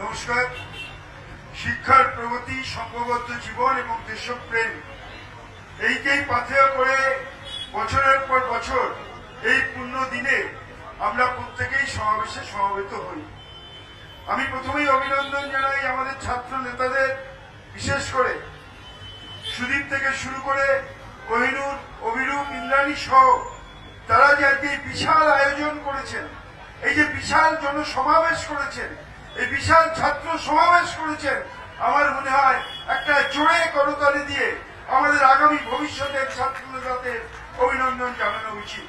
নমস্কার। শিক্ষার প্রগতি, সংঘবদ্ধ জীবন এবং দেশপ্রেম এইকেই পাথেয় করে বছরের পর বছর এই পুণ্য দিনে আমরা প্রত্যেকেই সমাবেশে সমবেত হই। আমি প্রথমেই অভিনন্দন জানাই আমাদের ছাত্র নেতাদের, বিশেষ করে সুদীপ থেকে শুরু করে কোহিনুর, অভিরূপ, ইন্দ্রাণী সহ তারা যে আজকে বিশাল আয়োজন করেছেন, এই যে বিশাল জনসমাবেশ করেছেন, এই বিশাল ছাত্র সমাবেশ করেছেন, আমার মনে হয় একটা জোরে করতালি দিয়ে আমাদের আগামী ভবিষ্যতের ছাত্র নেতাদের অভিনন্দন জানানো উচিত।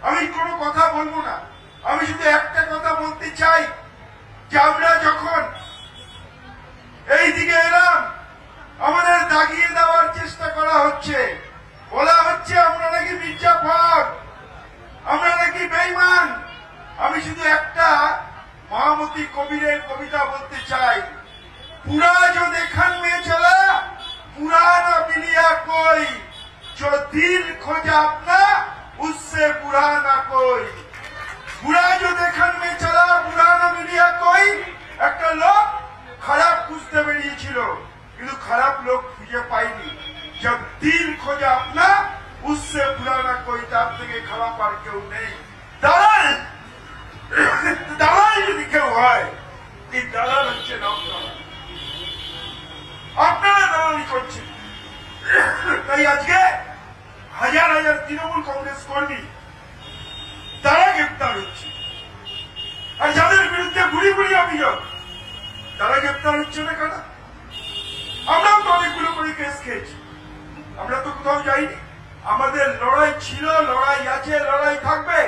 আমি কোনো কথা বলবো না, আমি শুধু একটা কথা বলতে চাই যে আমরা যখন এই দিকে এলাম আমাদের দাগিয়ে দেওয়ার চেষ্টা করা হচ্ছে, বলা হচ্ছে আমরা নাকি মির্জাফর, আমরা নাকি বেঈমান। আমি শুধু একটা মহামতি কবিরের কবিতা বলতে চাই, পুরা जो देखन में चला पुराना मिलिया कोई, जो दिल खोजा अपना उससे बुरा ना कोई। बुरा जो देखन में चला पुराना मिलिया कोई, একটা লোক খারাপ খুঁজতে বেরিয়েছিল কিন্তু খারাপ লোক খুঁজে পাইনি। जब दिल खोजा अपना उससे बुरा ना कोई, তার থেকে খারাপ আর কেউ নেই। দালাল দালাল যদি কেউ হয়, এই দালাল হচ্ছে নওশাদ। আপনারা দালালি করছেন, তাই আজকে হাজার হাজার তৃণমূল কংগ্রেস কর্মী তারা গ্রেপ্তার হচ্ছে, আর যাদের বিরুদ্ধে গুড়ি গুড়ি অভিযোগ তারা গ্রেপ্তার হচ্ছে না কেন? আমরাও তো অনেকগুলো করে কেস খেয়েছি, আমরা তো কোথাও যাইনি। আমাদের লড়াই ছিল, লড়াই আছে, লড়াই থাকবে।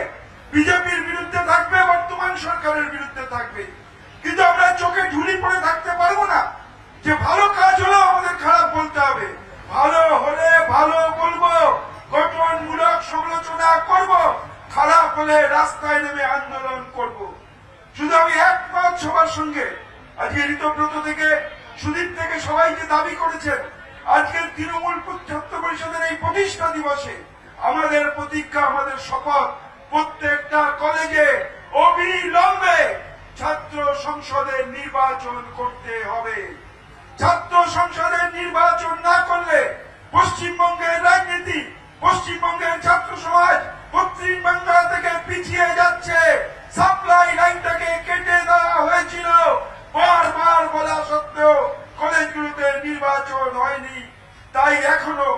বিজেপির বিরুদ্ধে থাকবে, বর্তমান সরকারের বিরুদ্ধে থাকবে, কিন্তু আমরা চোখে ঝুলি পড়ে থাকতে পারবো না যে ভালো কাজ হলো আমাদের খারাপ বলতে হবে, ভালো হলে ভালো বলবো, গঠনমূলক সমালোচনা করব, খারাপ হলে রাস্তায় নেমে আন্দোলন করব। শুধু আমি একমত সবার সঙ্গে। আজকে ঋতব্রত থেকে সুদীপ থেকে সবাই যে দাবি করেছেন, আজকের তৃণমূল ছাত্র পরিষদের এই প্রতিষ্ঠা দিবসে আমাদের প্রতিজ্ঞা, আমাদের শপথ, প্রত্যেকটা কলেজে অবিলম্বে ছাত্র সংসদের নির্বাচন করতে হবে। ছাত্র সংসদের নির্বাচন না করলে পশ্চিমবঙ্গের রাজনীতি, পশ্চিমবঙ্গের ছাত্র সমাজ পশ্চিমবাংলা থেকে পিছিয়ে যাচ্ছে। সাপ্লাই লাইনটাকে কেটে দেওয়া হয়েছিল, বারবার বলা সত্ত্বেও কলেজগুলোতে নির্বাচন হয়নি। তাই এখনো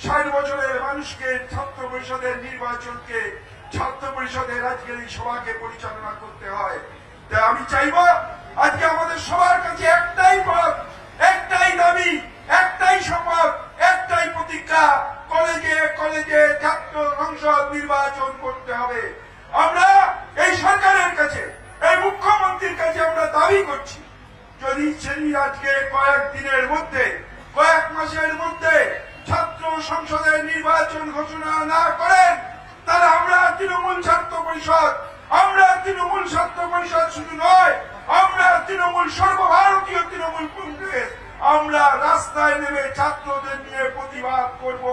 ৬০ বছরের মানুষকে ছাত্র পরিষদের নির্বাচনকে, ছাত্র পরিষদের আজকের এই সভাকে পরিচালনা করতে হয়। তাই আমি চাইব আজকে আমাদের সবার কাছে একটাই পথ, একটাই দাবি, একটাই শপথ, একটাই প্রতিজ্ঞা, কলেজে কলেজে ছাত্র সংসদ নির্বাচন করতে হবে। আমরা এই সরকারের কাছে, এই মুখ্যমন্ত্রীর কাছে আমরা দাবি করছি, যদি তিনি আজকে কয়েকদিনের মধ্যে, কয়েক মাসের মধ্যে ছাত্র সংসদের নির্বাচন ঘোষণা না করেন, তাহলে আমরা তৃণমূল ছাত্র পরিষদ, আমরা তৃণমূল ছাত্র পরিষদ শুধু নয়, আমরা তৃণমূল সর্বভারতীয় তৃণমূল কংগ্রেস, আমরা রাস্তায় নেমে ছাত্রদের নিয়ে প্রতিবাদ করব।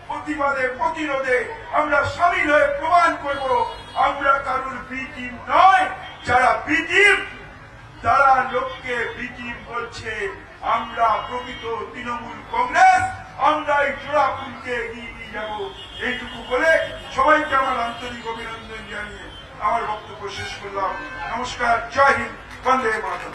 প্রতিবাদে প্রতিরোধে আমরা সামিল হয়ে প্রমাণ করব আমরা কারোর বি টিম নয়। যারা বি টিম, তারা লোককে বি টিম বলছে। আমরা প্রকৃত তৃণমূল কংগ্রেস, আমরা এই জোড়া ফুলকে এগিয়ে নিয়ে যাব। এইটুকু বলে সবাইকে আমার আন্তরিক অভিনন্দন জানিয়ে আমার বক্তব্য শেষ করলাম। নমস্কার, জয় হিন্দ, বন্দে মাতরম।